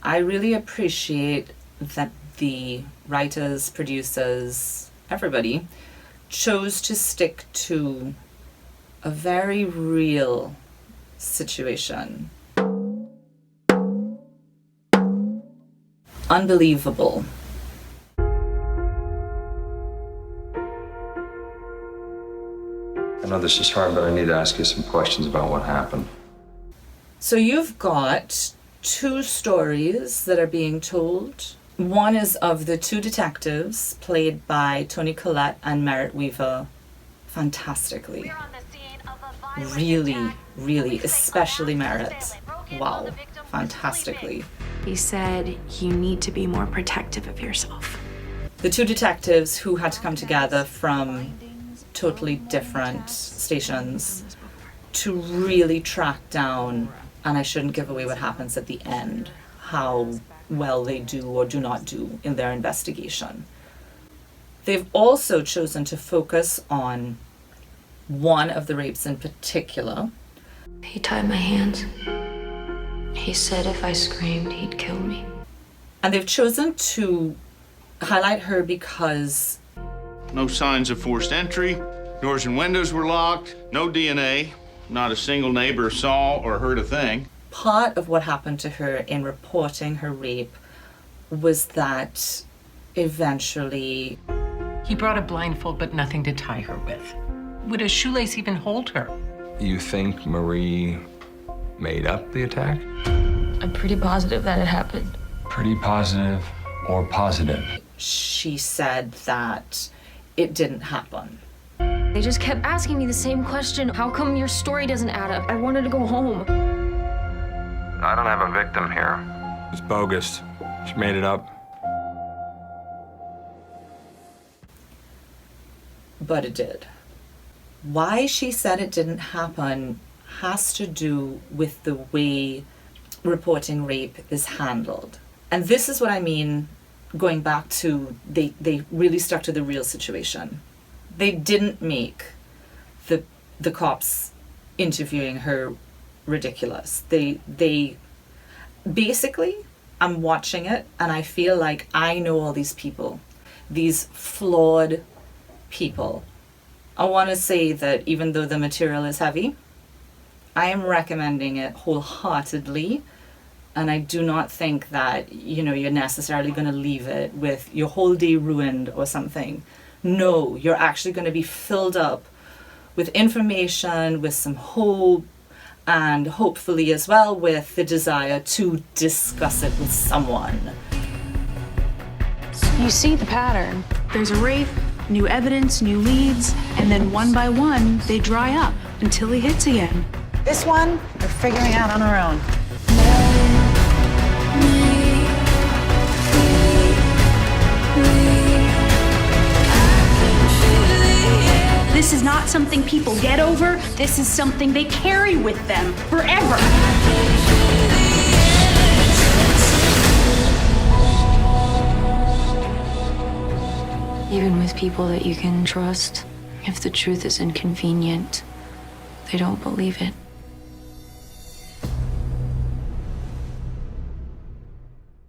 I really appreciate that the writers, producers, everybody chose to stick to a very real situation. Unbelievable. I know this is hard, but I need to ask you some questions about what happened. So you've got two stories that are being told. One is of the two detectives played by Toni Collette and Merritt Weaver fantastically. Really, especially Merritt. Wow, fantastically. He said you need to be more protective of yourself. The two detectives who had to come together from totally different stations to really track down, and I shouldn't give away what happens at the end, how well they do or do not do in their investigation. They've also chosen to focus on one of the rapes in particular. He tied my hands. He said if I screamed, he'd kill me. And they've chosen to highlight her because no signs of forced entry, doors and windows were locked, no DNA, not a single neighbor saw or heard a thing. part of what happened to her in reporting her rape was that eventually he brought a blindfold, but nothing to tie her with. Would a shoelace even hold her? You think Marie made up the attack? I'm pretty positive that it happened. Pretty positive or positive? she said that it didn't happen. They just kept asking me the same question. How come your story doesn't add up? I wanted to go home. I don't have a victim here. It's bogus. She made it up. But it did. Why she said it didn't happen has to do with the way reporting rape is handled. And this is what I mean, going back to they really stuck to the real situation. They didn't make the cops interviewing her ridiculous. They basically, I'm watching it and I feel like I know all these people, these flawed people. I want to say that even though the material is heavy, I am recommending it wholeheartedly, and I do not think that, you're necessarily going to leave it with your whole day ruined or something. No, you're actually going to be filled up with information, with some hope, and hopefully as well with the desire to discuss it with someone. You see the pattern. There's a rape, new evidence, new leads, and then one by one, they dry up until he hits again. This one, we're figuring out on our own. This is not something people get over. This is something they carry with them forever. Even with people that you can trust, if the truth is inconvenient, they don't believe it.